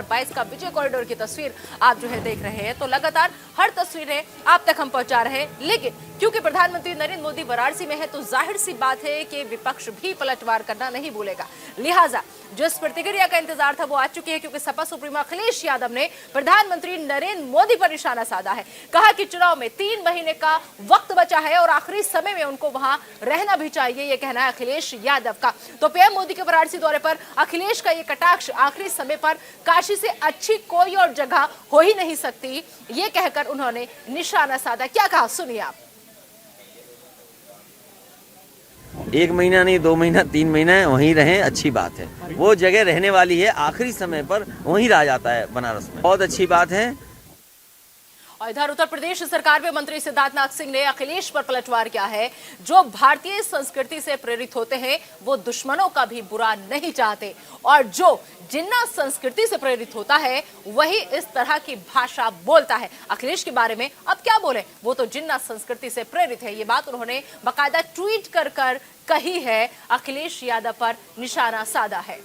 2022 का विजय कॉरिडोर की तस्वीर आप जो है देख रहे हैं। तो लगातार हर तस्वीरें आप तक हम पहुंचा रहे हैं, लेकिन क्योंकि प्रधानमंत्री नरेंद्र मोदी वाराणसी में है तो जाहिर सी बात है कि विपक्ष भी पलटवार करना नहीं भूलेगा। लिहाजा जिस प्रतिक्रिया का इंतजार था वो आ चुकी है, क्योंकि सपा सुप्रीमो अखिलेश यादव ने प्रधानमंत्री नरेंद्र मोदी पर निशाना साधा है। कहा कि चुनाव में 3 महीने का वक्त बचा है और आखिरी समय में उनको वहां रहना भी चाहिए, ये कहना है अखिलेश यादव का। तो पीएम मोदी के वाराणसी दौरे पर अखिलेश का ये कटाक्ष आखिरी समय पर काशी से अच्छी कोई और जगह हो ही नहीं सकती, ये कहकर उन्होंने निशाना साधा। क्या कहा, सुनिए आप। 1 महीना नहीं, 2 महीना, 3 महीना वहीं रहें, अच्छी बात है। वो जगह रहने वाली है, आखिरी समय पर वहीं रह जाता है बनारस में, बहुत अच्छी बात है। और इधर उत्तर प्रदेश सरकार में मंत्री सिद्धार्थनाथ सिंह ने अखिलेश पर पलटवार किया है। जो भारतीय संस्कृति से प्रेरित होते हैं वो दुश्मनों का भी बुरा नहीं चाहते, और जो जिन्ना संस्कृति से प्रेरित होता है वही इस तरह की भाषा बोलता है। अखिलेश के बारे में अब क्या बोले, वो तो जिन्ना संस्कृति से प्रेरित है। ये बात उन्होंने बाकायदा ट्वीट कर कही है, अखिलेश यादव पर निशाना साधा है।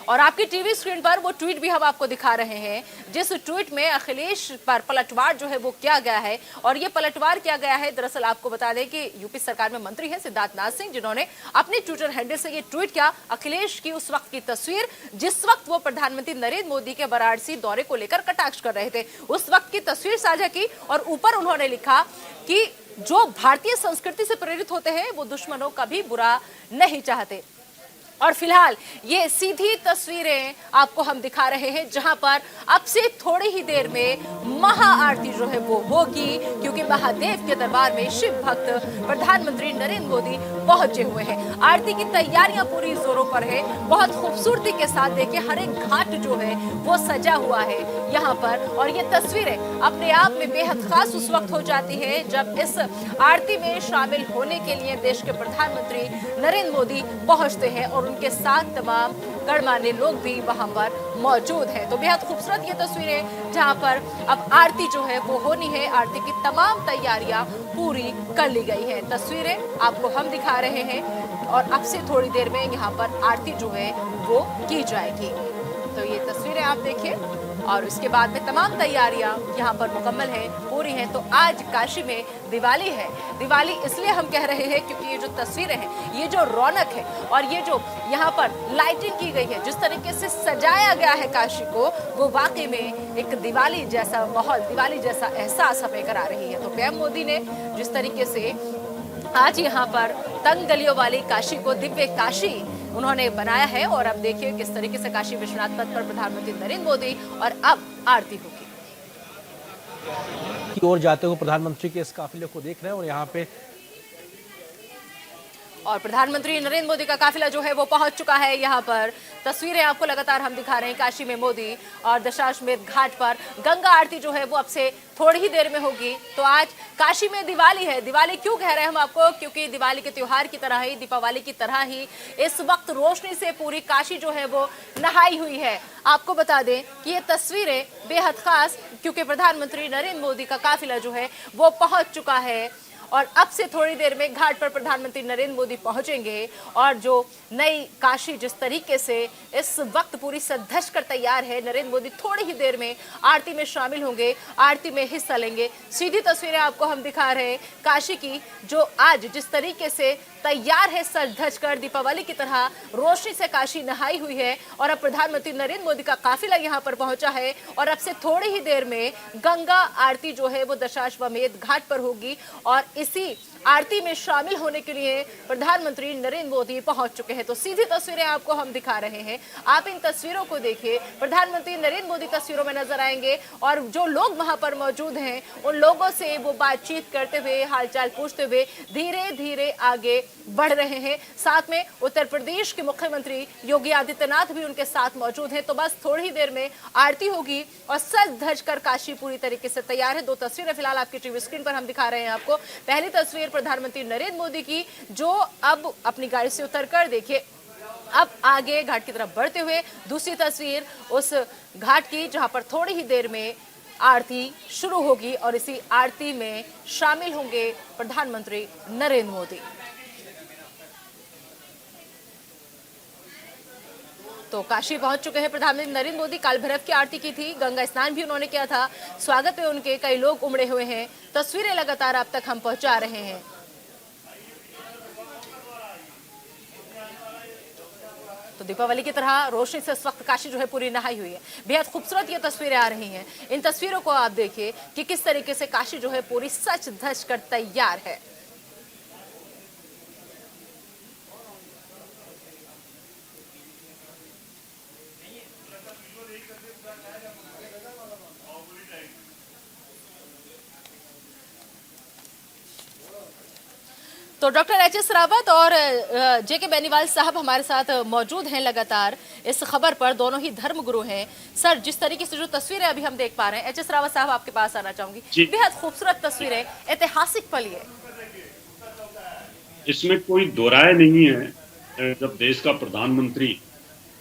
और आपकी टीवी स्क्रीन पर वो ट्वीट भी हम आपको दिखा रहे हैं, जिस ट्वीट में अखिलेश पर पलटवार जो है वो किया गया है। और ये पलटवार किया गया है, दरअसल आपको बता दें कि यूपी सरकार में मंत्री हैं सिद्धार्थनाथ सिंह, जिन्होंने अपने ट्विटर हैंडल से ये ट्वीट किया। अखिलेश की उस वक्त की तस्वीर जिस वक्त वो प्रधानमंत्री नरेंद्र मोदी के वाराणसी दौरे को लेकर कटाक्ष कर रहे थे, उस वक्त की तस्वीर साझा की और ऊपर उन्होंने लिखा कि जो भारतीय संस्कृति से प्रेरित होते हैं वो दुश्मनों का भी बुरा नहीं चाहते। और फिलहाल ये सीधी तस्वीरें आपको हम दिखा रहे हैं, जहां पर अब से थोड़ी ही देर में महाआरती जो है वो होगी, क्योंकि महादेव के दरबार में शिव भक्त प्रधानमंत्री नरेंद्र मोदी पहुंचे हुए हैं। आरती की तैयारियां पूरी जोरों पर है, बहुत खूबसूरती के साथ देखिए हर एक घाट जो है वो सजा हुआ है यहाँ पर। और ये तस्वीरें अपने आप में बेहद खास उस वक्त हो जाती है जब इस आरती में शामिल होने के लिए देश के प्रधानमंत्री नरेंद्र मोदी पहुंचते हैं और उनके साथ तमाम गणमान्य लोग भी वहां पर मौजूद हैं। तो बेहद खूबसूरत ये तस्वीरें, जहां पर अब आरती जो है वो होनी है। आरती की तमाम तैयारियां पूरी कर ली गई है। तस्वीरें आपको हम दिखा रहे हैं और अब से थोड़ी देर में यहाँ पर आरती जो है वो की जाएगी। तो ये तस्वीरें आप देखिए और उसके बाद में तमाम तैयारियां यहाँ पर मुकम्मल हैं, पूरी हैं। तो आज काशी में दिवाली है। दिवाली इसलिए हम कह रहे हैं क्योंकि ये जो तस्वीरें हैं, ये जो रौनक है और ये जो यहाँ पर लाइटिंग की गई है, जिस तरीके से सजाया गया है काशी को, वो वाकई में एक दिवाली जैसा माहौल, दिवाली जैसा एहसास हमें करा रही है। तो पीएम मोदी ने जिस तरीके से आज यहाँ पर तंग गलियों वाली काशी को दिव्य काशी उन्होंने बनाया है, और अब देखिए किस तरीके से काशी विश्वनाथ पथ पर प्रधानमंत्री नरेंद्र मोदी और अब आरती होगी की ओर जाते हुए प्रधानमंत्री के इस काफिले को देख रहे हैं। और यहाँ पे और प्रधानमंत्री नरेंद्र मोदी का काफिला जो है वो पहुंच चुका है। यहाँ पर तस्वीरें आपको लगातार हम दिखा रहे हैं काशी में मोदी और दशाश्वमेध घाट पर गंगा आरती जो है वो अब से थोड़ी ही देर में होगी। तो आज काशी में दिवाली है। दिवाली क्यों कह रहे हैं हम आपको, क्योंकि दिवाली के त्योहार की तरह ही, दीपावली की तरह ही इस वक्त रोशनी से पूरी काशी जो है वो नहाई हुई है। आपको बता दें कि ये तस्वीरें बेहद खास, क्योंकि प्रधानमंत्री नरेंद्र मोदी का काफिला जो है वो पहुंच चुका है और अब से थोड़ी देर में घाट पर प्रधानमंत्री नरेंद्र मोदी पहुंचेंगे। और जो नई काशी जिस तरीके से इस वक्त पूरी सज-धज कर तैयार है, नरेंद्र मोदी थोड़ी ही देर में आरती में शामिल होंगे, आरती में हिस्सा लेंगे। सीधी तस्वीरें आपको हम दिखा रहे हैं काशी की, जो आज जिस तरीके से तैयार है सज-धज कर, दीपावली की तरह रोशनी से काशी नहाई हुई है। और अब प्रधानमंत्री नरेंद्र मोदी का काफिला यहाँ पर पहुंचा है और अब से थोड़ी ही देर में गंगा आरती जो है वो दशाश्वमेध घाट पर होगी। और इसी आरती में शामिल होने के लिए प्रधानमंत्री नरेंद्र मोदी पहुंच चुके हैं। तो सीधी तस्वीरें आपको हम दिखा रहे हैं, आप इन तस्वीरों को देखिए। प्रधानमंत्री नरेंद्र मोदी तस्वीरों में नजर आएंगे और जो लोग वहां पर मौजूद हैं उन लोगों से वो बातचीत करते हुए, हालचाल पूछते हुए धीरे धीरे आगे बढ़ रहे हैं। साथ में उत्तर प्रदेश के मुख्यमंत्री योगी आदित्यनाथ भी उनके साथ मौजूद हैं। तो बस थोड़ी ही देर में आरती होगी और सज धज कर काशी पूरी तरीके से तैयार है। 2 तस्वीरें फिलहाल आपकी टीवी स्क्रीन पर हम दिखा रहे हैं आपको। पहली तस्वीर प्रधानमंत्री नरेंद्र मोदी की, जो अब अपनी गाड़ी से उतरकर देखिए अब आगे घाट की तरफ बढ़ते हुए। दूसरी तस्वीर उस घाट की जहां पर थोड़ी ही देर में आरती शुरू होगी और इसी आरती में शामिल होंगे प्रधानमंत्री नरेंद्र मोदी। तो काशी पहुंच चुके हैं प्रधानमंत्री नरेंद्र मोदी। काल भैरव की आरती की थी, गंगा स्नान भी उन्होंने किया था। स्वागत में उनके कई लोग उमड़े हुए हैं। तस्वीरें लगातार अब तक हम पहुंचा रहे हैं। तो दीपावली की तरह रोशनी से इस वक्त काशी जो है पूरी नहाई हुई है। बेहद खूबसूरत ये तस्वीरें आ रही हैं। इन तस्वीरों को आप देखिए कि किस तरीके से काशी जो है पूरी सच धज कर तैयार है। तो डॉक्टर एच.एस. रावत और जे.के. बेनीवाल साहब हमारे साथ मौजूद हैं लगातार इस खबर पर। दोनों ही धर्मगुरु हैं। सर, जिस तरीके से जो तस्वीरें अभी हम देख पा रहे हैं, एच.एस. रावत साहब आपके पास आना चाहूंगी। बेहद खूबसूरत तस्वीरें, ऐतिहासिक पल ये। इसमें कोई दो राय नहीं है। जब देश का प्रधानमंत्री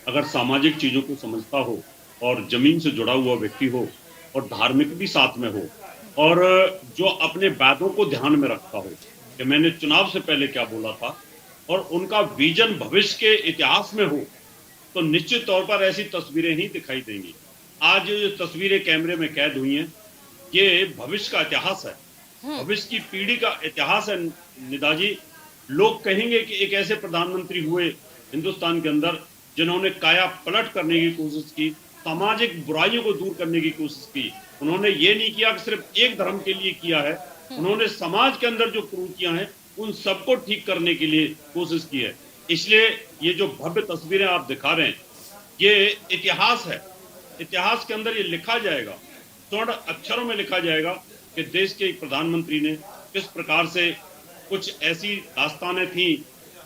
अगर सामाजिक चीजों को समझता हो और जमीन से जुड़ा हुआ व्यक्ति हो और धार्मिक भी साथ में हो और जो अपने वादों को ध्यान में रखता हो कि मैंने चुनाव से पहले क्या बोला था और उनका विजन भविष्य के इतिहास में हो, तो निश्चित तौर पर ऐसी तस्वीरें ही दिखाई देंगी। आज जो तस्वीरें कैमरे में कैद हुई हैं, ये भविष्य का इतिहास है, भविष्य की पीढ़ी का इतिहास है। निदाजी, लोग कहेंगे कि एक ऐसे प्रधानमंत्री हुए हिंदुस्तान के अंदर जिन्होंने काया पलट करने की कोशिश की, सामाजिक बुराइयों को दूर करने की कोशिश की। उन्होंने ये नहीं किया कि सिर्फ एक धर्म के लिए किया है, उन्होंने समाज के अंदर जो कुरीतियां हैं उन सबको ठीक करने के लिए कोशिश की है। इसलिए ये जो भव्य तस्वीरें आप दिखा रहे हैं, ये इतिहास है। इतिहास के अंदर ये लिखा जाएगा, स्वर्ण अक्षरों में लिखा जाएगा कि देश के एक प्रधानमंत्री ने किस प्रकार से, कुछ ऐसी दास्तानें थी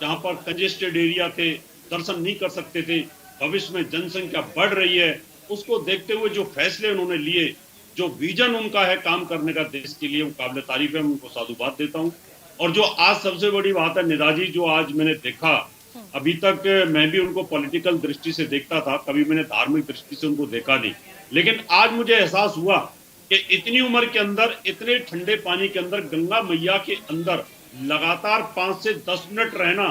जहां पर कंजेस्टेड एरिया थे, दर्शन नहीं कर सकते थे, भविष्य में जनसंख्या बढ़ रही है, उसको देखते हुए जो फैसले उन्होंने लिए, जो विजन उनका है काम करने का देश के लिए, वो काबिल तारीफ है। मैं उनको साधुवाद देता हूं। और जो आज सबसे बड़ी बात है निदाजी, जो आज मैंने देखा, अभी तक मैं भी उनको पॉलिटिकल दृष्टि से देखता था, कभी मैंने धार्मिक दृष्टि से उनको देखा नहीं, लेकिन आज मुझे एहसास हुआ कि इतनी उम्र के अंदर, इतने ठंडे पानी के अंदर, गंगा मैया के अंदर लगातार 5 से 10 मिनट रहना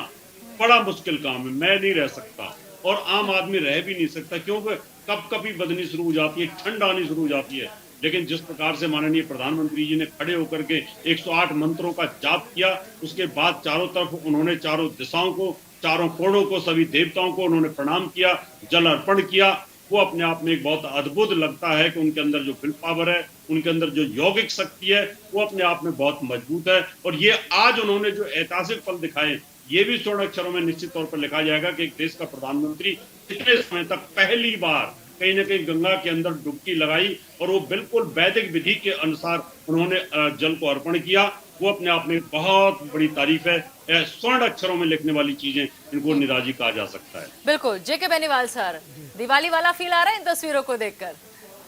बड़ा मुश्किल काम है। मैं नहीं रह सकता और आम आदमी रह भी नहीं सकता, क्योंकि कब कभी बदनी शुरू हो जाती है, ठंड आनी शुरू हो जाती है। लेकिन जिस प्रकार से माननीय प्रधानमंत्री जी ने खड़े होकर के 108 मंत्रों का जाप किया, उसके बाद चारों तरफ उन्होंने चारों दिशाओं को, चारों कोणों को, सभी देवताओं को उन्होंने प्रणाम किया, जल अर्पण किया, वो अपने आप में एक बहुत अद्भुत लगता है कि उनके अंदर जो विल पावर है, उनके अंदर जो यौगिक शक्ति है, वो अपने आप में बहुत मजबूत है। और ये आज उन्होंने जो ऐतिहासिक पल दिखाए, ये भी स्वर्ण अक्षरों में निश्चित तौर पर लिखा जाएगा कि एक देश का प्रधानमंत्री इतने समय तक पहली बार कहीं न कहीं गंगा के अंदर डुबकी लगाई और वो बिल्कुल वैदिक विधि के अनुसार उन्होंने जल को अर्पण किया। वो अपने आप में बहुत बड़ी तारीफ है। स्वर्ण अक्षरों में लिखने वाली चीजें इनको निदाजी कहा जा सकता है। बिल्कुल। जे.के. बेनीवाल सर, दिवाली वाला फील आ रहा है इन तस्वीरों को देखकर?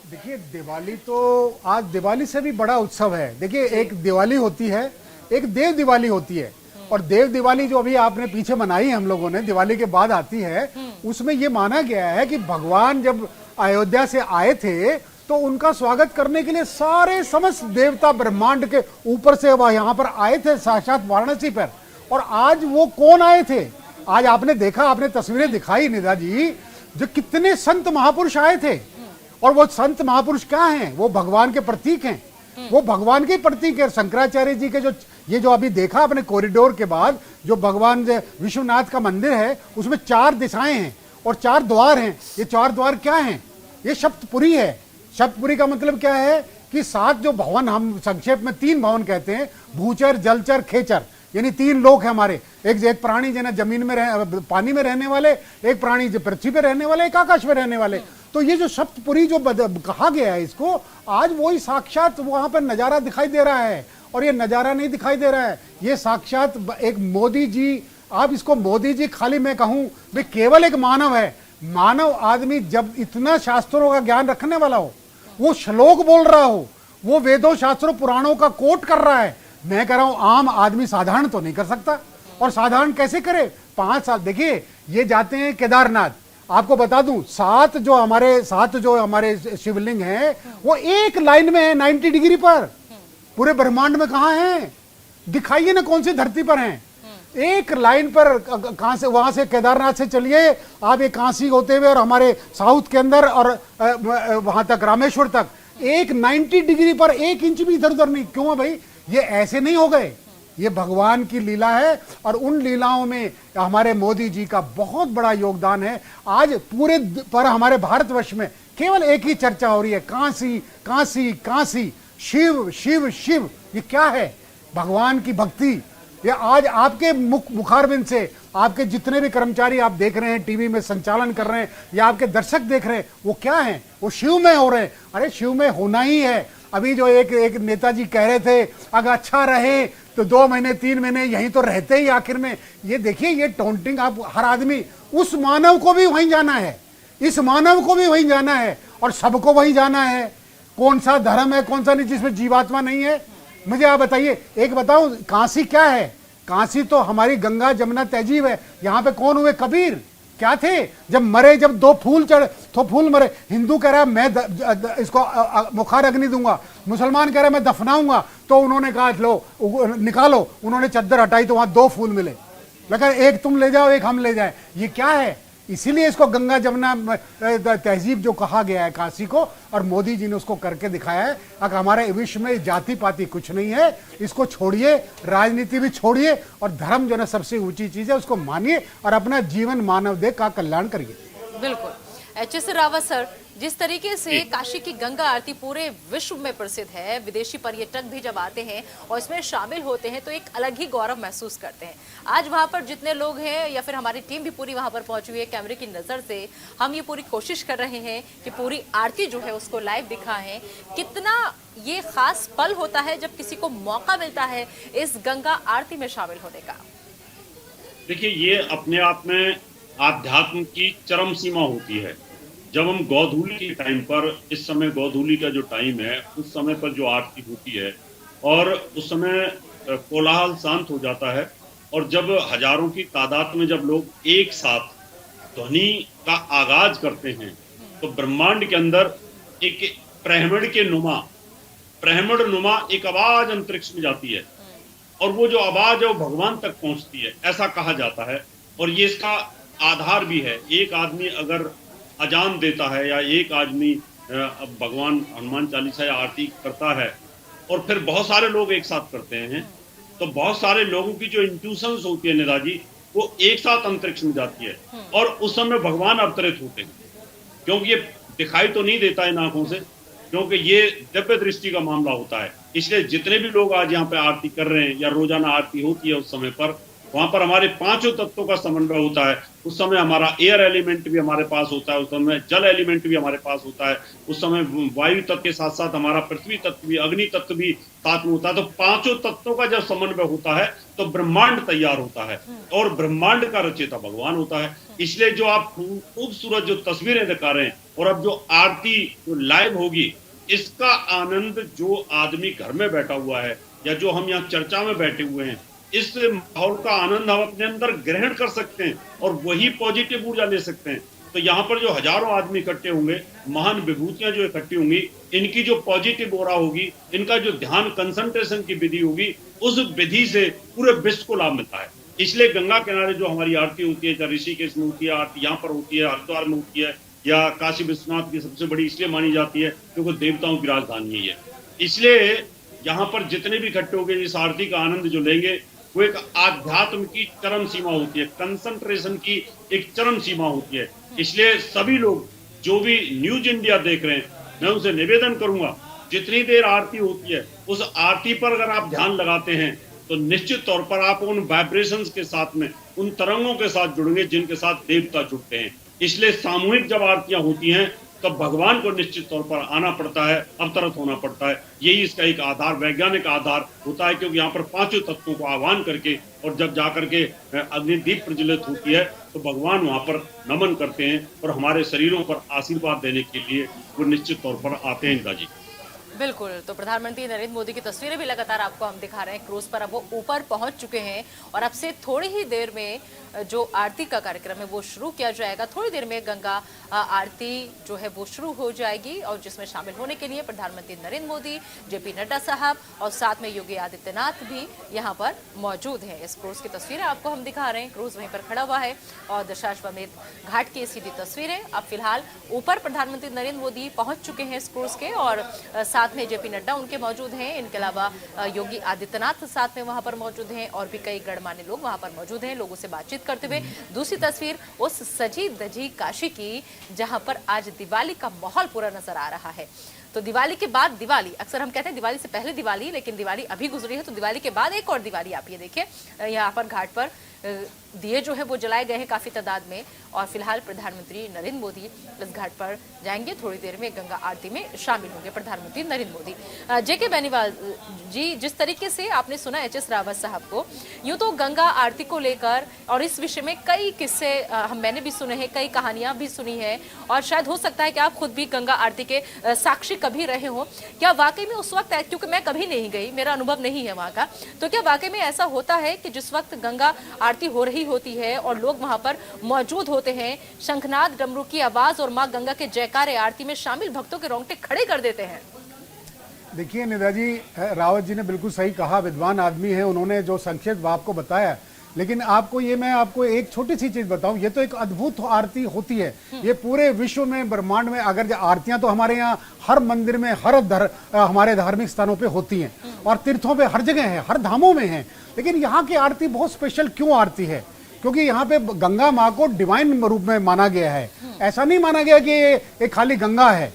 देखिए, दिवाली तो आज दिवाली से भी बड़ा उत्सव है। देखिए, एक दिवाली होती है, एक देव दिवाली होती है, और देव दिवाली जो अभी आपने पीछे मनाई हम लोगों ने, दिवाली के बाद आती है। उसमें ये माना गया है कि भगवान जब अयोध्या से आए थे तो उनका स्वागत करने के लिए सारे समस्त देवता ब्रह्मांड के ऊपर से वह यहाँ पर आए थे, साक्षात वाराणसी पर। और आज वो कौन आए थे? आज आपने देखा, आपने तस्वीरें दिखाई निदा जी, जो कितने संत महापुरुष आए थे। और वो संत महापुरुष क्या हैं? वो भगवान के प्रतीक हैं, वो भगवान के प्रतीक है। शंकराचार्य जी के ये जो अभी देखा अपने कॉरिडोर के बाद, जो भगवान विश्वनाथ का मंदिर है, उसमें 4 दिशाएं हैं और 4 द्वार हैं। ये 4 द्वार क्या हैं? ये सप्तपुरी है। सप्तपुरी का मतलब क्या है कि 7 जो भवन, हम संक्षेप में 3 भवन कहते हैं, भूचर, जलचर, खेचर, यानी 3 लोक है हमारे। एक प्राणी जो जमीन में पानी में रहने वाले, एक प्राणी जो पृथ्वी पे रहने वाले, एक आकाश में रहने वाले। तो ये जो सप्तपुरी जो कहा गया है इसको, आज वही साक्षात वहां पर नजारा दिखाई दे रहा है। और ये नजारा नहीं दिखाई दे रहा है, ये साक्षात एक मोदी जी, आप इसको मोदी जी खाली मैं कहूं, वे केवल एक मानव है। मानव आदमी जब इतना शास्त्रों का ज्ञान रखने वाला हो, वो श्लोक बोल रहा हो, वो वेदों शास्त्रों पुराणों का कोट कर रहा है, मैं कह रहा हूं आम आदमी साधारण तो नहीं कर सकता। और साधारण कैसे करे? 5 साल देखिए, ये जाते हैं केदारनाथ, आपको बता दूं 7 जो हमारे शिवलिंग हैं वो एक लाइन में है 90 डिग्री पर। पूरे ब्रह्मांड में कहां हैं? दिखाइए ना कौन सी धरती पर हैं। एक लाइन पर कहां से, वहां से केदारनाथ से चलिए आप ये काशी होते हुए और हमारे साउथ के अंदर और वहां तक रामेश्वर तक, एक 90 डिग्री पर 1 इंच भी इधर उधर नहीं। क्यों है भाई? ये ऐसे नहीं हो गए, ये भगवान की लीला है और उन लीलाओं में हमारे मोदी जी का बहुत बड़ा योगदान है। आज पूरे पर हमारे भारतवर्ष में केवल एक ही चर्चा हो रही है, काशी काशी काशी, शिव शिव शिव। ये क्या है? भगवान की भक्ति। ये आज आपके मुखारबिंद से आपके जितने भी कर्मचारी आप देख रहे हैं, टीवी में संचालन कर रहे हैं, या आपके दर्शक देख रहे हैं, वो क्या है? वो शिवमय हो रहे हैं। अरे शिवमय होना ही है। अभी जो एक नेताजी कह रहे थे अगर अच्छा रहे तो 2 महीने 3 महीने यहीं तो रहते ही आखिर में। ये देखिए, ये टॉन्टिंग। आप हर आदमी, उस मानव को भी वहीं जाना है, इस मानव को भी वहीं जाना है और सबको वहीं जाना है। कौन सा धर्म है, कौन सा नहीं जिसमें जीवात्मा नहीं है? मुझे आप बताइए। एक बताओ, काशी क्या है? काशी तो हमारी गंगा जमुना तहजीब है। यहां पे कौन हुए? कबीर क्या थे? जब मरे, जब 2 फूल चढ़े तो फूल मरे। हिंदू कह रहा है मैं इसको मुखार अग्नि दूंगा, मुसलमान कह रहा है मैं दफनाऊंगा, तो उन्होंने कहा लो निकालो, उन्होंने चद्दर हटाई तो वहां 2 फूल मिले। लेकिन एक तुम ले जाओ, एक हम ले जाए। ये क्या है? इसीलिए इसको गंगा जमुना तहजीब जो कहा गया है काशी को, और मोदी जी ने उसको करके दिखाया है। अगर हमारे विश्व में जाति पाति कुछ नहीं है, इसको छोड़िए, राजनीति भी छोड़िए, और धर्म जो है सबसे ऊंची चीज है, उसको मानिए और अपना जीवन मानव देह का कल्याण करिए। बिल्कुल। एच.एस. रावत सर, जिस तरीके से काशी की गंगा आरती पूरे विश्व में प्रसिद्ध है, विदेशी पर्यटक भी जब आते हैं और इसमें शामिल होते हैं तो एक अलग ही गौरव महसूस करते हैं। आज वहां पर जितने लोग हैं, या फिर हमारी टीम भी पूरी वहां पर पहुंची हुई है, कैमरे की नजर से हम ये पूरी कोशिश कर रहे हैं कि पूरी आरती जो है उसको लाइव दिखाएं। कितना ये खास पल होता है जब किसी को मौका मिलता है इस गंगा आरती में शामिल होने का। देखिए, ये अपने आप में आध्यात्म की चरम सीमा होती है। जब हम गोधूली के टाइम पर, इस समय गोधूली का जो टाइम है, उस समय पर जो आरती होती है और उस समय कोलाहल शांत हो जाता है, और जब हजारों की तादाद में जब लोग एक साथ ध्वनि का आगाज करते हैं, तो ब्रह्मांड के अंदर एक ब्रह्मंड नुमा एक आवाज अंतरिक्ष में जाती है, और वो जो आवाज है वो भगवान तक पहुंचती है, ऐसा कहा जाता है। और ये इसका आधार भी है। एक आदमी अगर अजान देता है, या एक आदमी भगवान हनुमान चालीसा या आरती करता है, और फिर बहुत सारे लोग एक साथ करते हैं, तो बहुत सारे लोगों की जो इंट्यूशंस होती है नेताजी, वो एक साथ अंतरिक्ष में जाती है, और उस समय भगवान अवतरित होते हैं। क्योंकि ये दिखाई तो नहीं देता इन आंखों से, क्योंकि ये दिव्य दृष्टि का मामला होता है। इसलिए जितने भी लोग आज यहाँ पे आरती कर रहे हैं, या रोजाना आरती होती है, उस समय पर वहां पर हमारे 5 तत्वों का समन्वय होता है। उस समय हमारा एयर एलिमेंट भी हमारे पास होता है, उस समय जल एलिमेंट भी हमारे पास होता है, उस समय वायु तत्व के साथ साथ हमारा पृथ्वी तत्व भी, अग्नि तत्व भी साथ में होता है। तो 5 तत्वों का जब समन्वय होता है तो ब्रह्मांड तैयार होता है, और ब्रह्मांड का रचयिता भगवान होता है। इसलिए जो आप खूबसूरत जो तस्वीरें दिखा रहे हैं, और अब जो आरती जो लाइव होगी, इसका आनंद जो आदमी घर में बैठा हुआ है, या जो हम यहाँ चर्चा में बैठे हुए हैं, इस माहौल का आनंद हम अपने अंदर ग्रहण कर सकते हैं, और वही पॉजिटिव ऊर्जा ले सकते हैं। तो यहाँ पर जो हजारों आदमी इकट्ठे होंगे, महान विभूतियां जो इकट्ठी होंगी, इनकी जो पॉजिटिव ओरा होगी, इनका जो ध्यान कंसंट्रेशन की विधि होगी, उस विधि से पूरे विश्व को लाभ मिलता है। इसलिए गंगा किनारे जो हमारी आरती होती है, चाहे ऋषिकेश में होती है आरती, यहाँ पर होती है, हरिद्वार में होती है, या काशी विश्वनाथ की सबसे बड़ी इसलिए मानी जाती है क्योंकि देवताओं की राजधानी है। इसलिए यहाँ पर जितने भी इकट्ठे होंगे, इस आरती का आनंद जो लेंगे, वो एक आध्यात्म की चरम सीमा होती है, कंसंट्रेशन की एक चरम सीमा होती है। इसलिए सभी लोग जो भी न्यूज इंडिया देख रहे हैं, मैं उनसे निवेदन करूंगा, जितनी देर आरती होती है, उस आरती पर अगर आप ध्यान लगाते हैं, तो निश्चित तौर पर आप उन वाइब्रेशंस के साथ में, उन तरंगों के साथ जुड़ेंगे जिनके साथ देवता जुड़ते हैं। इसलिए सामूहिक जब आरतियां होती हैं, तब भगवान को निश्चित तौर पर आना पड़ता है, अवतरित होना पड़ता है। यही इसका एक आधार, वैज्ञानिक आधार होता है, क्योंकि यहाँ पर 5 तत्वों को आह्वान करके, और जब जाकर के अग्निदीप प्रज्वलित होती है, तो भगवान वहां पर नमन करते हैं, और हमारे शरीरों पर आशीर्वाद देने के लिए वो निश्चित तौर पर आते हैं। जी बिल्कुल। तो प्रधानमंत्री नरेंद्र मोदी की तस्वीरें भी लगातार आपको हम दिखा रहे हैं क्रूज पर। अब वो ऊपर पहुंच चुके हैं और अब से थोड़ी ही देर में जो आरती का कार्यक्रम है वो शुरू किया जाएगा। थोड़ी देर में गंगा आरती जो है वो शुरू हो जाएगी और जिसमें शामिल होने के लिए प्रधानमंत्री नरेंद्र मोदी, जेपी नड्डा साहब और साथ में योगी आदित्यनाथ भी यहाँ पर मौजूद हैं। इस क्रूज की तस्वीरें आपको हम दिखा रहे हैं। क्रूज वहीं पर खड़ा हुआ है और दशाश्वमेध घाट की सीधी तस्वीरें। अब फिलहाल ऊपर प्रधानमंत्री नरेंद्र मोदी पहुंच चुके हैं इस क्रूज के और साथ में जेपी नड्डा उनके मौजूद हैं। इनके अलावा योगी आदित्यनाथ साथ में वहां पर मौजूद हैं और भी कई गणमान्य लोग वहां पर मौजूद हैं लोगों से बातचीत करते हुए। दूसरी तस्वीर उस सजी धजी काशी की जहां पर आज दिवाली का माहौल पूरा नजर आ रहा है। तो दिवाली के बाद दिवाली, अक्सर हम कहते हैं दिवाली से पहले दिवाली, लेकिन दिवाली अभी गुजरी है तो दिवाली के बाद एक और दिवाली। आप ये देखिए यहाँ पर घाट पर दिए जो है वो जलाए गए हैं काफी तादाद में और फिलहाल प्रधानमंत्री नरेंद्र मोदी इस घाट पर जाएंगे। थोड़ी देर में गंगा आरती में शामिल होंगे प्रधानमंत्री नरेंद्र मोदी। जेके बेनीवाल जी, जिस तरीके से आपने सुना एचएस रावत साहब को, यूं तो गंगा आरती को लेकर और इस विषय में कई किस्से मैंने भी सुने हैं, कई कहानियां भी सुनी है और शायद हो सकता है कि आप खुद भी गंगा आरती के साक्षी कभी रहे हो। क्या वाकई में उस वक्त, क्योंकि मैं कभी नहीं गई, मेरा अनुभव नहीं है वहां का, तो क्या वाकई में ऐसा होता है कि जिस वक्त गंगा आरती हो रही होती है और लोग वहां पर मौजूद होते हैं, शंखनाद डमरू की आवाज और मां गंगा के जयकारे आरती में शामिल भक्तों के रोंगटे खड़े कर देते हैं? देखिए निदा जी, रावत जी ने बिल्कुल सही कहा, विद्वान आदमी है, उन्होंने जो संक्षेप आपको बताया। लेकिन मैं आपको एक छोटी सी चीज बताऊं, ये तो एक अद्भुत आरती होती है। ये पूरे विश्व में, ब्रह्मांड में, अगर आरतियां तो हमारे यहाँ हर मंदिर में, हमारे धार्मिक स्थानों पे होती हैं और तीर्थों पे हर जगह है, हर धामों में है। लेकिन यहाँ की आरती बहुत स्पेशल क्यों आरती है? क्योंकि यहाँ पे गंगा माँ को डिवाइन रूप में माना गया है। ऐसा नहीं माना गया कि ये खाली गंगा है?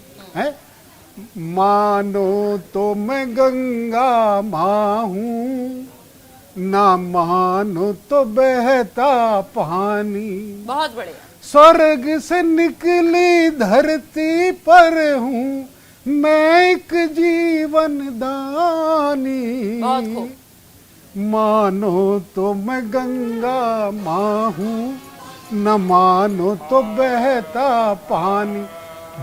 मानो तो मैं गंगा माँ हूँ, ना मानो तो बहता पानी। बहुत बढ़िया। स्वर्ग से निकली धरती पर हूँ मैं एक जीवन दानी। बहुत खूब। मानो तो मैं गंगा माँ हूँ, न मानो तो बहता पानी।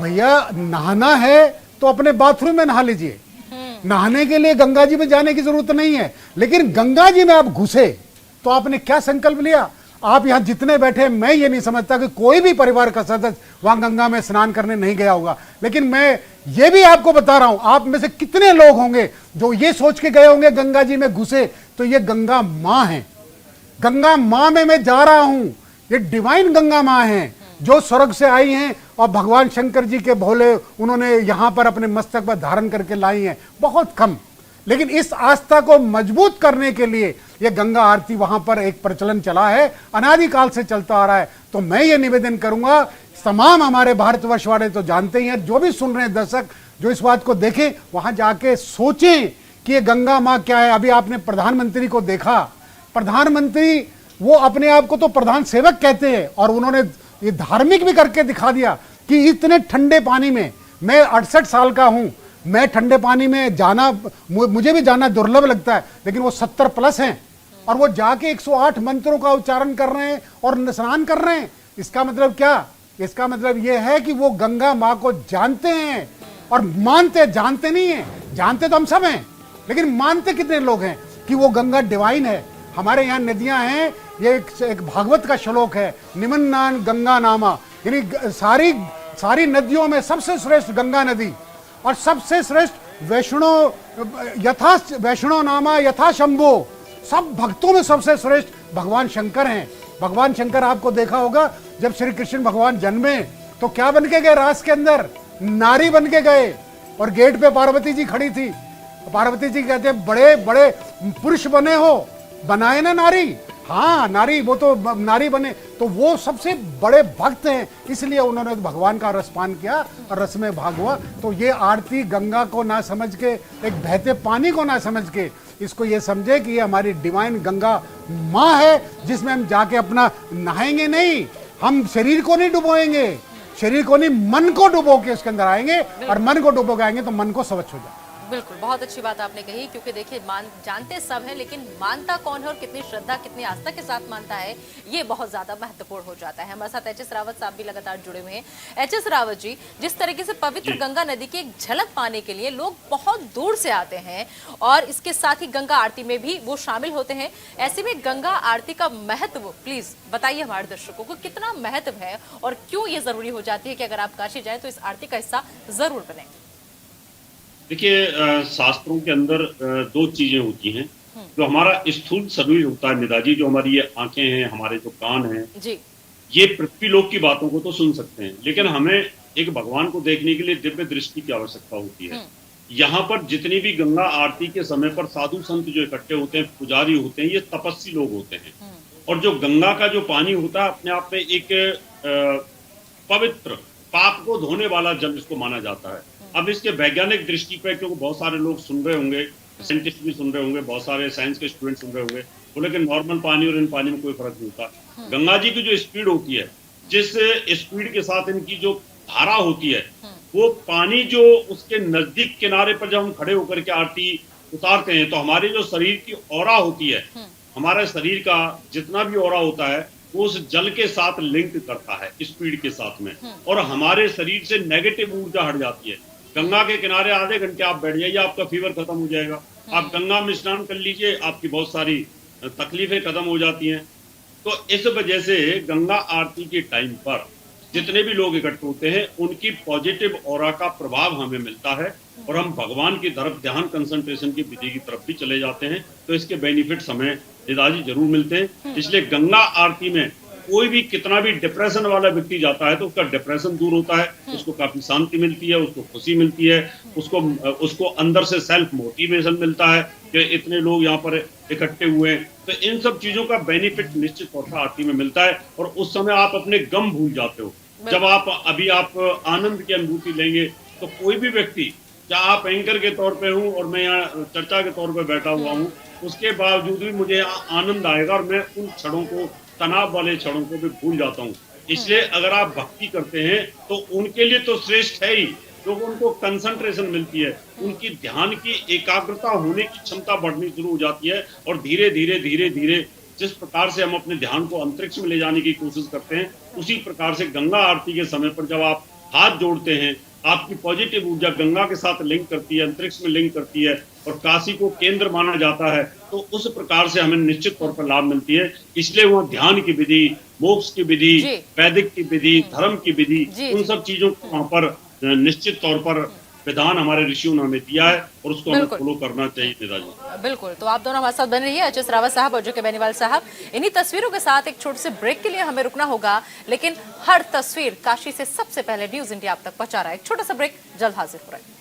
भैया नहाना है तो अपने बाथरूम में नहा लीजिए, नहाने के लिए गंगा जी में जाने की जरूरत नहीं है। लेकिन गंगा जी में आप घुसे तो आपने क्या संकल्प लिया? आप यहाँ जितने बैठे, मैं ये नहीं समझता कि कोई भी परिवार का सदस्य वहां गंगा में स्नान करने नहीं गया होगा। लेकिन मैं ये भी आपको बता रहा हूं, आप में से कितने लोग होंगे जो ये सोच के गए होंगे गंगा जी में घुसे तो ये गंगा माँ है, गंगा माँ में मैं जा रहा हूं, ये डिवाइन गंगा माँ है जो स्वर्ग से आई हैं और भगवान शंकर जी के भोले उन्होंने यहां पर अपने मस्तक पर धारण करके लाई हैं। बहुत कम, लेकिन इस आस्था को मजबूत करने के लिए यह गंगा आरती वहां पर एक प्रचलन चला है, अनादिकाल से चलता आ रहा है। तो मैं ये निवेदन करूंगा, तमाम हमारे भारतवर्ष वाले तो जानते ही हैं, जो भी सुन रहे हैं दर्शक, जो इस बात को देखें, वहां जाके सोचें कि ये गंगा माँ क्या है। अभी आपने प्रधानमंत्री को देखा, प्रधानमंत्री वो अपने आप को तो प्रधान सेवक कहते हैं और उन्होंने ये धार्मिक भी करके दिखा दिया कि इतने ठंडे पानी में, मैं 68 साल का हूं, मैं ठंडे पानी में जाना, मुझे भी जाना दुर्लभ लगता है, लेकिन वो 70 प्लस हैं और वो जाके 108 मंत्रों का उच्चारण कर रहे हैं और स्नान कर रहे हैं। इसका मतलब क्या? इसका मतलब ये है कि वो गंगा माँ को जानते हैं और मानते, जानते नहीं है, जानते तो हम सब हैं, लेकिन मानते कितने लोग हैं कि वो गंगा डिवाइन है। हमारे यहाँ नदियां हैं, ये एक भागवत का श्लोक है, निमन्नान गंगा नामा, यानी सारी नदियों में सबसे श्रेष्ठ गंगा नदी और सबसे श्रेष्ठ वैष्णो नामा यथा शंभो, सब भक्तों में सबसे श्रेष्ठ भगवान शंकर हैं। भगवान शंकर आपको देखा होगा, जब श्री कृष्ण भगवान जन्मे तो क्या बन के गए? रास के अंदर नारी बन के गए और गेट पे पार्वती जी खड़ी थी। पार्वती जी कहते हैं बड़े बड़े पुरुष बने हो, बनाए ना नारी? हाँ नारी, वो तो नारी बने, तो वो सबसे बड़े भक्त हैं, इसलिए उन्होंने भगवान का रसपान किया और रस में भाग हुआ। तो ये आरती गंगा को ना समझ के, एक बहते पानी को ना समझ के, इसको ये समझे कि ये हमारी डिवाइन गंगा माँ है, जिसमें हम जाके अपना नहाएंगे नहीं, हम शरीर को नहीं डुबोएंगे, शरीर को नहीं मन को डुबो के उसके अंदर आएंगे और मन को डुबो के आएंगे तो मन को स्वच्छ हो जाए। बिल्कुल, बहुत अच्छी बात आपने कही, क्योंकि देखिए जानते सब हैं, लेकिन मानता कौन है और कितनी श्रद्धा कितनी आस्था के साथ मानता है, ये बहुत ज्यादा महत्वपूर्ण हो जाता है। हमारे साथ एच.एस. रावत साहब भी लगातार जुड़े हुए हैं। एच.एस. रावत जी, जिस तरीके से पवित्र गंगा नदी की एक झलक पाने के लिए लोग बहुत दूर से आते हैं और इसके साथ ही गंगा आरती में भी वो शामिल होते हैं, ऐसे में गंगा आरती का महत्व प्लीज बताइए हमारे दर्शकों को, कितना महत्व है और क्यों ये जरूरी हो जाती है कि अगर आप काशी जाएं तो इस आरती का हिस्सा जरूर बने। देखिए, शास्त्रों के अंदर दो चीजें होती हैं। जो हमारा स्थूल शरीर होता है निदाजी, जो हमारी ये आंखें हैं, हमारे जो कान हैं, जी, ये पृथ्वी लोक की बातों को तो सुन सकते हैं, लेकिन हमें एक भगवान को देखने के लिए दिव्य दृष्टि की आवश्यकता होती है। यहाँ पर जितनी भी गंगा आरती के समय पर साधु संत जो इकट्ठे होते हैं, पुजारी होते हैं, ये तपस्वी लोग होते हैं। और जो गंगा का जो पानी होता है अपने आप में एक पवित्र, पाप को धोने वाला जल इसको माना जाता है। अब इसके वैज्ञानिक दृष्टि पे, क्योंकि बहुत सारे लोग सुन रहे होंगे, साइंटिस्ट भी सुन रहे होंगे, बहुत सारे साइंस के स्टूडेंट सुन रहे होंगे, बोले कि नॉर्मल पानी और इन पानी में कोई फर्क नहीं होता। गंगा जी की जो स्पीड होती है, जिस स्पीड के साथ इनकी जो धारा होती है, वो पानी जो उसके नजदीक किनारे पर जब हम खड़े होकर के आरती उतारते हैं, तो हमारे जो शरीर की ऑरा होती है, हमारे शरीर का जितना भी ऑरा होता है, वो उस जल के साथ लिंक करता है स्पीड के साथ में, और हमारे शरीर से नेगेटिव ऊर्जा हट जाती है। गंगा के किनारे आधे घंटे आप बैठ जाइए, आपका फीवर खत्म हो जाएगा। आप गंगा में स्नान कर लीजिए, आपकी बहुत सारी तकलीफें खत्म हो जाती हैं। तो इस वजह से गंगा आरती के टाइम पर जितने भी लोग इकट्ठे होते हैं, उनकी पॉजिटिव ऑरा का प्रभाव हमें मिलता है और हम भगवान की तरफ ध्यान कंसंट्रेशन की विधि की तरफ भी चले जाते हैं। तो इसके बेनिफिट्स हमें निदाजी जरूर मिलते हैं। इसलिए गंगा आरती में कोई भी कितना भी डिप्रेशन वाला व्यक्ति जाता है तो उसका डिप्रेशन दूर होता है, उसको काफी शांति मिलती है, उसको खुशी मिलती है, उसको अंदर से सेल्फ मोटिवेशन मिलता है कि इतने लोग यहाँ पर इकट्ठे हुए हैं। तो इन सब चीजों का बेनिफिट निश्चित तौर पर आरती में मिलता है और उस समय आप अपने गम भूल जाते हो। जब आप आनंद की अनुभूति लेंगे तो कोई भी व्यक्ति, चाहे आप एंकर के तौर पे हूँ और मैं यहाँ चर्चा के तौर पे बैठा हुआ हूँ, उसके बावजूद भी मुझे आनंद आएगा और मैं उन क्षणों को, तनाव वाले क्षणों को भी भूल जाता हूँ। इसलिए अगर आप भक्ति करते हैं तो उनके लिए तो श्रेष्ठ है ही, क्योंकि उनको कंसंट्रेशन मिलती है, उनकी ध्यान की एकाग्रता होने की क्षमता बढ़नी शुरू हो जाती है और धीरे धीरे धीरे धीरे जिस प्रकार से हम अपने ध्यान को अंतरिक्ष में ले जाने की कोशिश करते हैं, उसी प्रकार से गंगा आरती के समय पर जब आप हाथ जोड़ते हैं, आपकी पॉजिटिव ऊर्जा गंगा के साथ लिंक करती है, अंतरिक्ष में लिंक करती है और काशी को केंद्र माना जाता है, तो उस प्रकार से हमें निश्चित तौर पर लाभ मिलती है। इसलिए वहाँ ध्यान की विधि, मोक्ष की विधि, वैदिक की विधि, धर्म की विधि, उन सब चीजों को वहाँ पर निश्चित तौर पर विधान हमारे ऋषियों ने हमें दिया है और उसको हमें फॉलो करना चाहिए। नेताजी बिल्कुल, तो आप दोनों हमारे साथ बने रहिए, एच.एस. रावत साहब और जो बेनीवाल साहब। इन्हीं तस्वीरों के साथ एक छोटे से ब्रेक के लिए हमें रुकना होगा, लेकिन हर तस्वीर काशी से सबसे पहले न्यूज इंडिया आप तक पहुंचा रहा है। एक छोटा सा ब्रेक, जल्द हाजिर हो रहा है।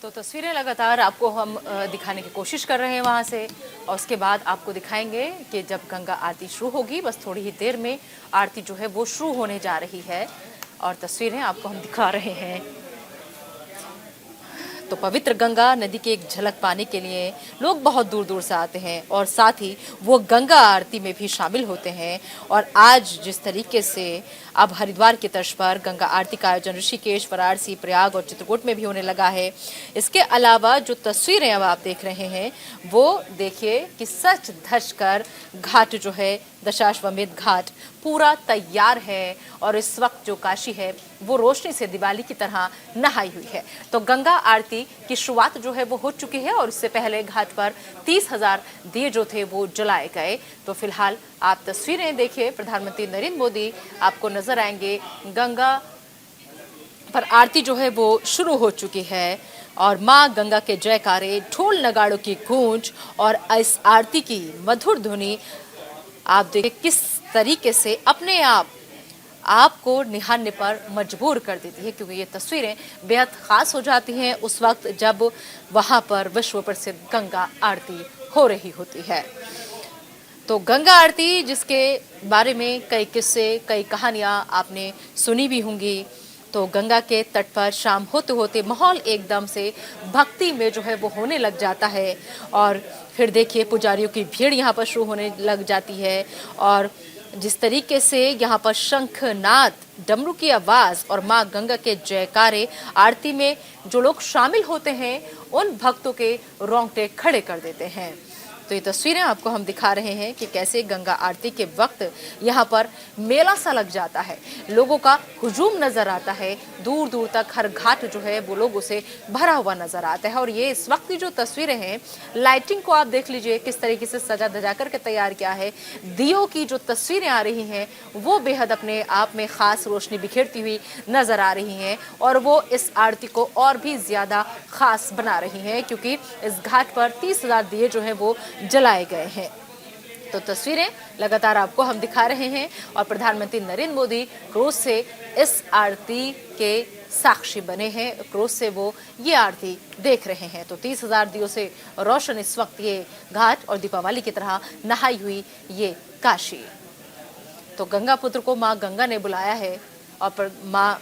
तो तस्वीरें लगातार आपको हम दिखाने की कोशिश कर रहे हैं वहां से, और उसके बाद आपको दिखाएंगे कि जब गंगा आरती शुरू होगी, बस थोड़ी ही देर में आरती जो है वो शुरू होने जा रही है और तस्वीरें आपको हम दिखा रहे हैं। तो पवित्र गंगा नदी की एक झलक पाने के लिए लोग बहुत दूर दूर से आते हैं और साथ ही वो गंगा आरती में भी शामिल होते हैं। और आज जिस तरीके से अब हरिद्वार की तर्ज पर गंगा आरती का आयोजन ऋषिकेश, वाराणसी, प्रयाग और चित्रकूट में भी होने लगा है। इसके अलावा जो तस्वीरें अब आप देख रहे हैं वो देखिए कि सच धज कर घाट जो है दशाश्वमेध घाट पूरा तैयार है और इस वक्त जो काशी है वो रोशनी से दिवाली की तरह नहाई हुई है। तो गंगा आरती की शुरुआत जो है वो हो चुकी है और इससे पहले घाट पर 30,000 दिए जो थे वो जलाए गए। तो फिलहाल आप तस्वीरें देखिए, प्रधानमंत्री नरेंद्र मोदी आपको नजर आएंगे। गंगा पर आरती जो है वो शुरू हो चुकी है और माँ गंगा के जयकारे, ढोल नगाड़ों की गूंज और इस आरती की मधुर ध्वनि आप देखिए किस तरीके से अपने आपको निहारने पर मजबूर कर देती है, क्योंकि ये तस्वीरें बेहद खास हो जाती हैं उस वक्त जब वहां पर विश्व प्रसिद्ध गंगा आरती हो रही होती है। तो गंगा आरती जिसके बारे में कई किस्से, कई कहानियां आपने सुनी भी होंगी। तो गंगा के तट पर शाम होते होते माहौल एकदम से भक्ति में जो है वो होने लग जाता है और फिर देखिए पुजारियों की भीड़ यहाँ पर शुरू होने लग जाती है और जिस तरीके से यहाँ पर शंख, नाद, डमरू की आवाज और माँ गंगा के जयकारे आरती में जो लोग शामिल होते हैं उन भक्तों के रोंगटे खड़े कर देते हैं। तो ये तस्वीरें आपको हम दिखा रहे हैं कि कैसे गंगा आरती के वक्त यहाँ पर मेला सा लग जाता है, लोगों का हुजूम नजर आता है, दूर दूर तक हर घाट जो है वो लोगों से भरा हुआ नजर आता है। और ये इस वक्त की जो तस्वीरें हैं, लाइटिंग को आप देख लीजिए किस तरीके से सजा धजा करके तैयार किया है। दियों की जो तस्वीरें आ रही हैं वो बेहद अपने आप में खास रोशनी बिखेरती हुई नजर आ रही हैं और वो इस आरती को और भी ज्यादा खास बना रही हैं, क्योंकि इस घाट पर 30,000 दिए जो है वो जलाए गए हैं। तो तस्वीरें लगातार आपको हम दिखा रहे हैं और प्रधानमंत्री नरेंद्र मोदी क्रूज से इस आरती के साक्षी बने हैं, क्रूज से वो ये आरती देख रहे हैं। तो 30,000 दियों से रोशन इस वक्त ये घाट और दीपावली की तरह नहाई हुई ये काशी। तो गंगा पुत्र को माँ गंगा ने बुलाया है और माँ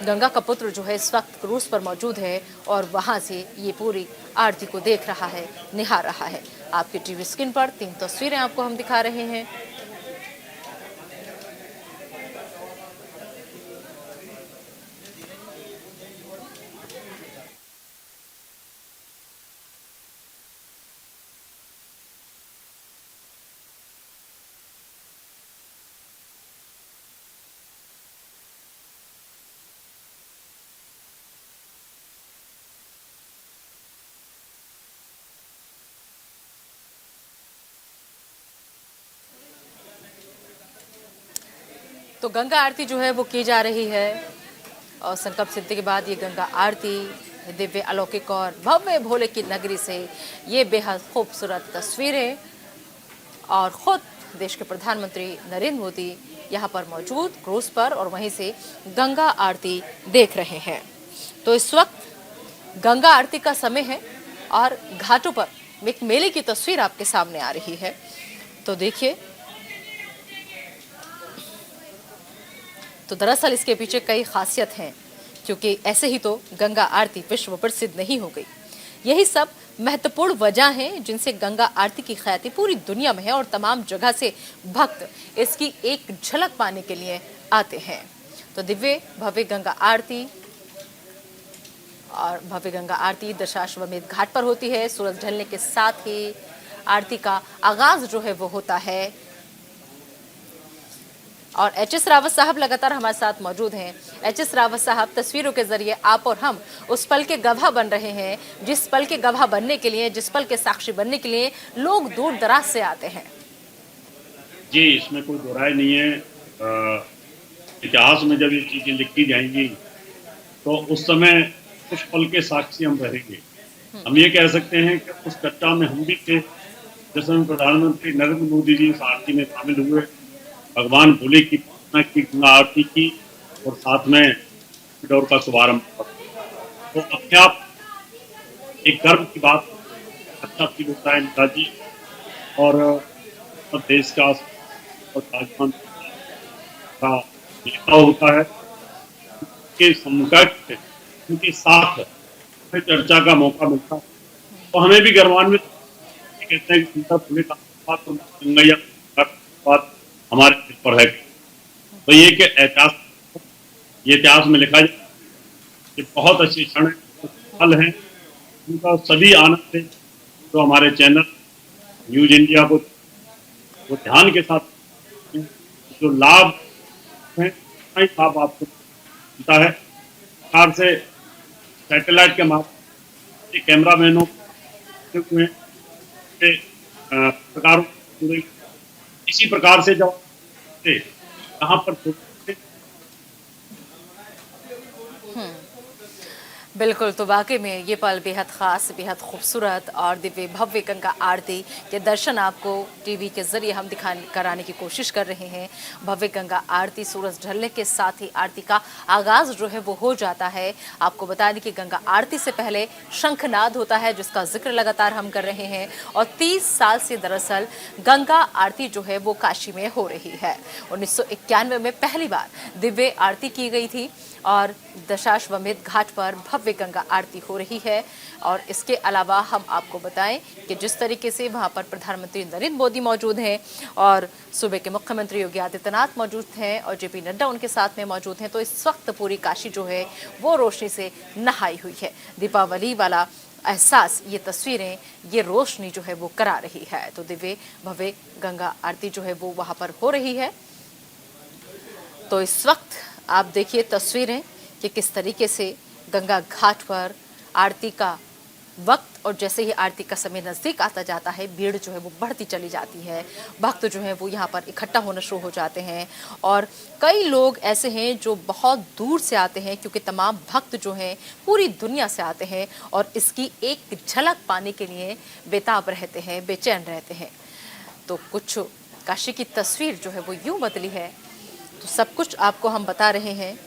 गंगा का पुत्र जो है इस वक्त क्रूज पर मौजूद है और वहां से ये पूरी आरती को देख रहा है, निहार रहा है। आपके टीवी स्क्रीन पर 3 तस्वीरें आपको हम दिखा रहे हैं। तो गंगा आरती जो है वो की जा रही है और संकल्प सिद्धि के बाद ये गंगा आरती दिव्य, अलौकिक और भव्य भोले की नगरी से ये बेहद खूबसूरत तस्वीरें और खुद देश के प्रधानमंत्री नरेंद्र मोदी यहाँ पर मौजूद क्रूज पर और वहीं से गंगा आरती देख रहे हैं। तो इस वक्त गंगा आरती का समय है और घाटों पर एक मेले की तस्वीर आपके सामने आ रही है। तो देखिए, तो दरअसल इसके पीछे कई खासियत हैं, क्योंकि ऐसे ही तो गंगा आरती विश्व प्रसिद्ध नहीं हो गई। यही सब महत्वपूर्ण वजह हैं जिनसे गंगा आरती की ख्याति पूरी दुनिया में है और तमाम जगह से भक्त इसकी एक झलक पाने के लिए आते हैं। तो दिव्य भव्य गंगा आरती और भव्य गंगा आरती दशाश्वमेध घाट पर होती है। सूरज ढलने के साथ ही आरती का आगाज जो है वो होता है और एच.एस. रावत साहब लगातार हमारे साथ मौजूद हैं। एच.एस. रावत साहब, तस्वीरों के जरिए आप और हम उस पल के गवाह बन रहे हैं जिस पल के गवाह बनने के लिए, जिस पल के साक्षी बनने के लिए लोग दूर दराज से आते हैं। जी, इसमें कोई दो राय नहीं है। इतिहास में जब ये चीजें लिखी जाएंगी तो उस समय कुछ पल के साक्षी हम रहेंगे। हम ये कह सकते हैं कि उस चर्चा में हम भी थे जिसमें प्रधानमंत्री नरेंद्र मोदी जी इस आरती में शामिल हुए, भगवान भोले की प्रार्थना की, गंगा आरती की और साथ में दौर का शुभारंभ। तो अपने आप एक गर्व की बात, अच्छा फील होता है नेताजी और देश का और राजमान का नेता होता है के समकक्ष उनके साथ चर्चा का मौका मिलता है तो हमें भी गर्वान्वित कहते हैं कि पूरे गंगैया बात हमारे सिर पर है। तो ये कि इतिहास में लिखा जाए कि बहुत अच्छे क्षण फल हैं, उनका सभी आनंद से तो हमारे चैनल न्यूज इंडिया को वो ध्यान के साथ जो लाभ है लाभ आपको मिलता है। सरकार से सैटेलाइट के माध्यम से कैमरामैनों हुए प्रकारों इसी प्रकार से जब यहाँ पर बिल्कुल, तो वाकई में ये पल बेहद खास, बेहद खूबसूरत और दिव्य भव्य गंगा आरती के दर्शन आपको टीवी के जरिए हम कराने की कोशिश कर रहे हैं। भव्य गंगा आरती सूरज ढलने के साथ ही आरती का आगाज जो है वो हो जाता है। आपको बता दें कि गंगा आरती से पहले शंखनाद होता है जिसका जिक्र लगातार हम कर रहे हैं और 30 साल से दरअसल गंगा आरती जो है वो काशी में हो रही है। 1991 में पहली बार दिव्य आरती की गई थी और दशाश्वमेध घाट पर भव्य गंगा आरती हो रही है। और इसके अलावा हम आपको बताएं कि जिस तरीके से वहां पर प्रधानमंत्री नरेंद्र मोदी मौजूद हैं और सूबे के मुख्यमंत्री योगी आदित्यनाथ मौजूद हैं और जेपी नड्डा उनके साथ में मौजूद हैं, तो इस वक्त पूरी काशी जो है वो रोशनी से नहाई हुई है। दीपावली वाला एहसास, ये तस्वीरें, ये रोशनी जो है वो करा रही है। तो दिव्य भव्य गंगा आरती जो है वो वहां पर हो रही है। तो इस वक्त आप देखिए तस्वीरें कि किस तरीके से गंगा घाट पर आरती का वक्त और जैसे ही आरती का समय नजदीक आता जाता है भीड़ जो है वो बढ़ती चली जाती है। भक्त जो है वो यहाँ पर इकट्ठा होना शुरू हो जाते हैं और कई लोग ऐसे हैं जो बहुत दूर से आते हैं क्योंकि तमाम भक्त जो हैं पूरी दुनिया से आते हैं और इसकी एक झलक पाने के लिए बेताब रहते हैं, बेचैन रहते हैं। तो कुछ काशी की तस्वीर जो है वो यूं बदली है, तो सब कुछ आपको हम बता रहे हैं।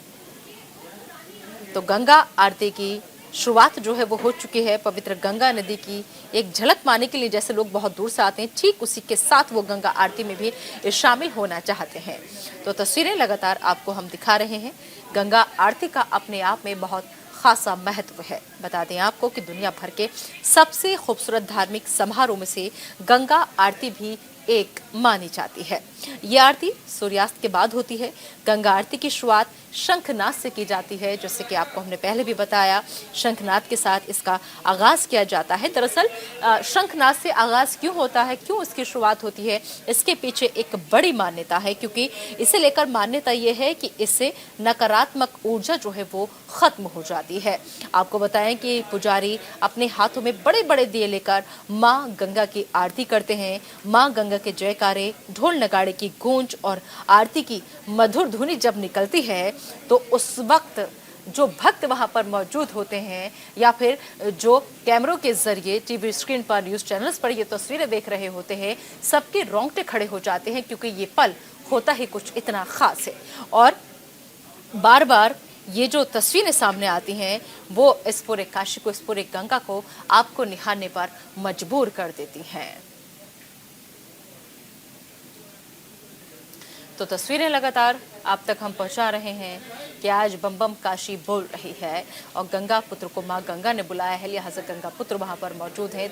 तो गंगा आरती की शुरुआत जो है वो हो चुकी है। पवित्र गंगा नदी की एक झलक पाने के लिए जैसे लोग बहुत दूर से आते हैं, ठीक उसी के साथ वो गंगा आरती में भी शामिल होना चाहते हैं। तो तस्वीरें लगातार आपको हम दिखा रहे हैं। गंगा आरती का अपने आप में बहुत खासा महत्व है। बता दें आपको कि दुनिया भर के सबसे खूबसूरत धार्मिक समारोह में से गंगा आरती भी एक मानी जाती है। ये आरती सूर्यास्त के बाद होती है। गंगा आरती की शुरुआत शंखनाद से की जाती है, जैसे कि आपको हमने पहले भी बताया। शंखनाद के साथ इसका आगाज किया जाता है। दरअसल शंखनाद से आगाज क्यों होता है, क्यों इसकी शुरुआत होती है, इसके पीछे एक बड़ी मान्यता है, क्योंकि इसे लेकर मान्यता ये है कि इससे नकारात्मक ऊर्जा जो है वो खत्म हो जाती है। आपको बताएं कि पुजारी अपने हाथों में बड़े बड़े दिए लेकर माँ गंगा की आरती करते हैं। माँ गंगा के जयकारे, ढोल नगाड़े की गूंज और आरती की मधुर धुनी जब निकलती है तो उस वक्त जो भक्त वहां पर मौजूद होते हैं या फिर जो कैमरों के जरिए टीवी स्क्रीन पर, न्यूज चैनल्स पर ये तस्वीरें देख रहे होते हैं, सबके रोंगटे खड़े हो जाते हैं, क्योंकि ये पल होता ही कुछ इतना खास है। और बार बार ये जो तस्वीरें सामने आती हैं वो इस पूरे काशी को, इस पूरे गंगा को आपको निहारने पर मजबूर कर देती हैं। तो तस्वीरें लगातार आप तक हम पहुंचा रहे हैं कि आज बम बम काशी बोल रही है और गंगा पुत्र को मां गंगा ने बुलाया है। लिहाजा गंगा पुत्र वहां पर मौजूद हैं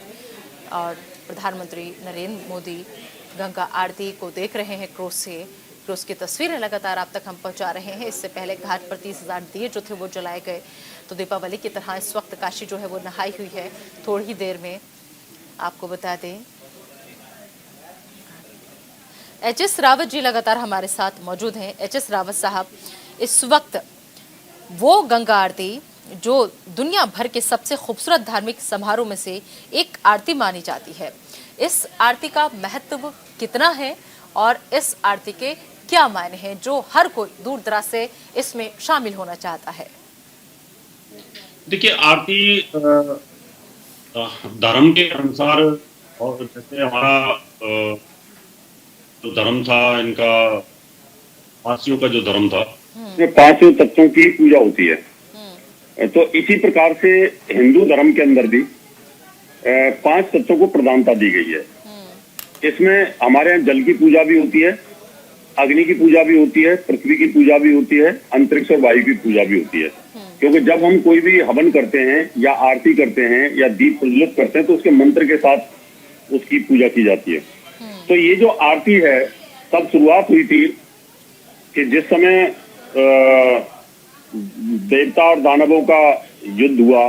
और प्रधानमंत्री नरेंद्र मोदी गंगा आरती को देख रहे हैं क्रूज से। क्रूज की तस्वीरें लगातार आप तक हम पहुंचा रहे हैं। इससे पहले घाट पर 30,000 दिए जो थे वो जलाए गए। तो दीपावली की तरह इस वक्त काशी जो है वो नहाई हुई है। थोड़ी देर में आपको बता दें एच.एस. रावत जी लगातार हमारे साथ मौजूद हैं। एच.एस. रावत साहब, इस वक्त वो गंगा आरती जो दुनिया भर के सबसे खूबसूरत धार्मिक समारोह में से एक आरती मानी जाती है, इस आरती का महत्व कितना है और इस आरती के क्या मायने हैं जो हर कोई दूर दराज से इसमें शामिल होना चाहता है? देखिए, आरती धर्म के अनुसार और जैसे हमारा जो धर्म था, इनका वासियों का जो धर्म था, इसमें 5 तत्वों की पूजा होती है। तो इसी प्रकार से हिंदू धर्म के अंदर भी 5 तत्वों को प्रधानता दी गई है। इसमें हमारे यहाँ जल की पूजा भी होती है, अग्नि की पूजा भी होती है, पृथ्वी की पूजा भी होती है, अंतरिक्ष और वायु की पूजा भी होती है। क्योंकि जब हम कोई भी हवन करते हैं या आरती करते हैं या दीप प्रज्वलित करते हैं तो उसके मंत्र के साथ उसकी पूजा की जाती है। तो ये जो आरती है तब शुरुआत हुई थी कि जिस समय देवता और दानवों का युद्ध हुआ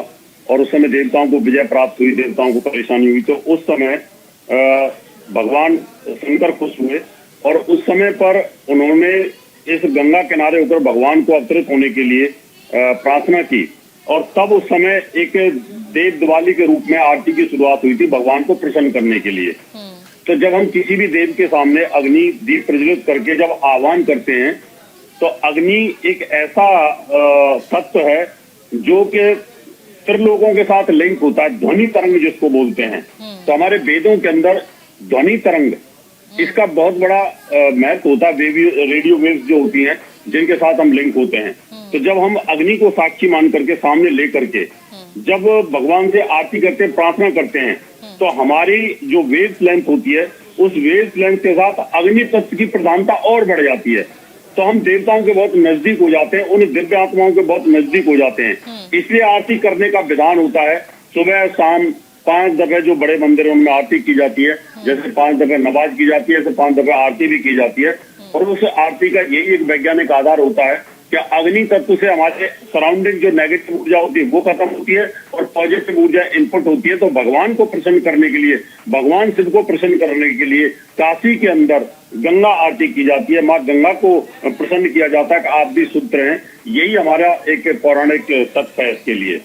और उस समय देवताओं को विजय प्राप्त हुई, देवताओं को परेशानी हुई, तो उस समय भगवान शंकर खुश हुए और उस समय पर उन्होंने इस गंगा किनारे होकर भगवान को अवतरित होने के लिए प्रार्थना की और तब उस समय एक देव दिवाली के रूप में आरती की शुरुआत हुई थी भगवान को प्रसन्न करने के लिए। तो जब हम किसी भी देव के सामने अग्नि दीप प्रज्वलित करके जब आह्वान करते हैं तो अग्नि एक ऐसा तत्व है जो कि त्रिलोकों के साथ लिंक होता है, ध्वनि तरंग जिसको बोलते हैं। तो हमारे वेदों के अंदर ध्वनि तरंग इसका बहुत बड़ा महत्व होता है। रेडियो वेव्स जो होती हैं जिनके साथ हम लिंक होते हैं। तो जब हम अग्नि को साक्षी मान करके सामने ले करके जब भगवान से आरती करते प्रार्थना करते हैं तो हमारी जो वेव लेंथ होती है उस वेव लेंथ के साथ अग्नि तत्व की प्रधानता और बढ़ जाती है। तो हम देवताओं के बहुत नजदीक हो जाते हैं, उन दिव्य आत्माओं के बहुत नजदीक हो जाते हैं। इसलिए आरती करने का विधान होता है सुबह शाम 5 दफे जो बड़े मंदिर है उनमें आरती की जाती है, जैसे 5 दफे नमाज की जाती है ऐसे 5 दफे आरती भी की जाती है। और उस आरती का यही एक वैज्ञानिक आधार होता है कि अग्नि तत्व से हमारे सराउंडिंग जो नेगेटिव ऊर्जा होती है वो खत्म होती है और पॉजिटिव ऊर्जा इनपुट होती है। तो भगवान को प्रसन्न करने के लिए, भगवान शिव को प्रसन्न करने के लिए काशी के अंदर गंगा आरती की जाती है, माँ गंगा को प्रसन्न किया जाता है कि आप भी शुद्ध रहें। यही हमारा एक पौराणिक तत्व है इसके लिए।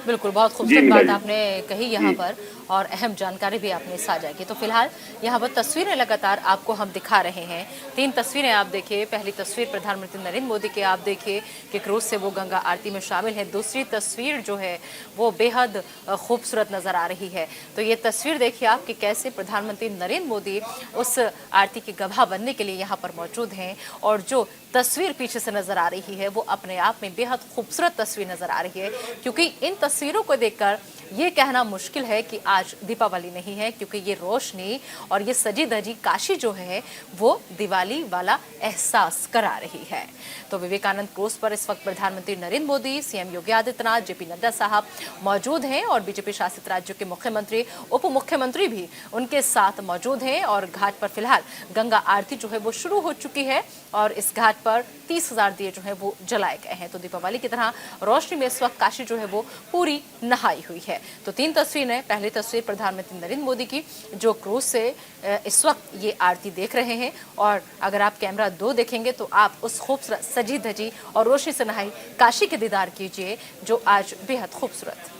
बिल्कुल, बहुत खूबसूरत बात आपने कही यहाँ पर और अहम जानकारी भी आपने साझा की। तो फिलहाल यहाँ पर तस्वीरें लगातार आपको हम दिखा रहे हैं। 3 तस्वीरें आप देखिए। पहली तस्वीर प्रधानमंत्री नरेंद्र मोदी के आप देखिए कि क्रूज से वो गंगा आरती में शामिल है। दूसरी तस्वीर जो है वो बेहद खूबसूरत नजर आ रही है। तो ये तस्वीर देखिए आप कि कैसे प्रधानमंत्री नरेंद्र मोदी उस आरती के गवाह बनने के लिए यहाँ पर मौजूद हैं और जो तस्वीर पीछे से नजर आ रही है वो अपने आप में बेहद खूबसूरत तस्वीर नजर आ रही है। क्योंकि इन तस्वीरों को देखकर ये कहना मुश्किल है कि आज दीपावली नहीं है, क्योंकि ये रोशनी और ये सजी धजी काशी जो है वो दिवाली वाला एहसास करा रही है। तो विवेकानंद क्रूज पर इस वक्त प्रधानमंत्री नरेंद्र मोदी, सीएम योगी आदित्यनाथ, जेपी नड्डा साहब मौजूद हैं और बीजेपी शासित राज्यों के मुख्यमंत्री, उप मुख्यमंत्री भी उनके साथ मौजूद हैं। और घाट पर फिलहाल गंगा आरती जो है वो शुरू हो चुकी है और इस घाट पर 30,000 दिए जो है वो जलाए गए हैं। तो दीपावली की तरह रोशनी में इस वक्त काशी जो है वो पूरी नहाई हुई है। तो 3 तस्वीरें। पहली तस्वीर प्रधानमंत्री नरेंद्र मोदी की जो क्रूज से इस वक्त ये आरती देख रहे हैं और अगर आप कैमरा 2 देखेंगे तो आप उस खूबसूरत सजी धजी और रोशनी से नहाई काशी के दीदार कीजिए जो आज बेहद खूबसूरत।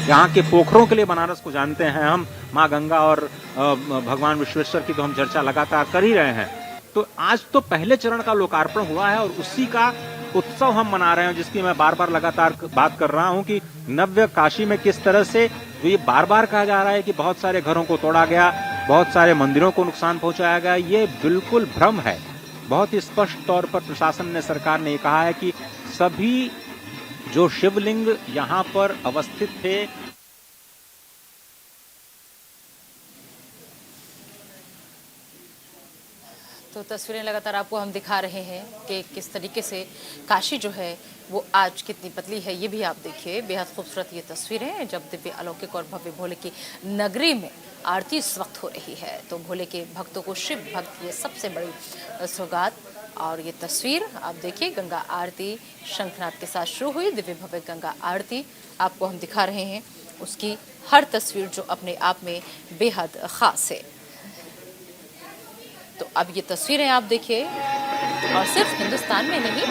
यहाँ के पोखरों के लिए बनारस को जानते हैं हम। माँ गंगा और भगवान विश्वेश्वर की तो हम चर्चा लगातार कर ही रहे हैं। तो आज तो पहले चरण का लोकार्पण हुआ है और उत्सव हम मना रहे हैं, जिसकी मैं बार बार लगातार बात कर रहा हूं कि नव्य काशी में किस तरह से तो ये बार बार कहा जा रहा है कि बहुत सारे घरों को तोड़ा गया, बहुत सारे मंदिरों को नुकसान पहुंचाया गया, ये बिल्कुल भ्रम है। बहुत ही स्पष्ट तौर पर प्रशासन ने, सरकार ने कहा है कि सभी जो शिवलिंग यहाँ पर अवस्थित थे, तो तस्वीरें लगातार आपको हम दिखा रहे हैं कि किस तरीके से काशी जो है वो आज कितनी बदली है। ये भी आप देखिए, बेहद खूबसूरत ये तस्वीरें हैं जब दिव्य अलौकिक और भव्य भोले की नगरी में आरती इस वक्त हो रही है। तो भोले के भक्तों को शिव भक्त ये सबसे बड़ी सौगात। और ये तस्वीर आप देखिए, गंगा आरती शंखनाद के साथ शुरू हुई। दिव्य भव्य गंगा आरती आपको हम दिखा रहे हैं, उसकी हर तस्वीर जो अपने आप में बेहद खास है। तो अब ये तस्वीरें आप देखिए, और सिर्फ हिंदुस्तान में नहीं,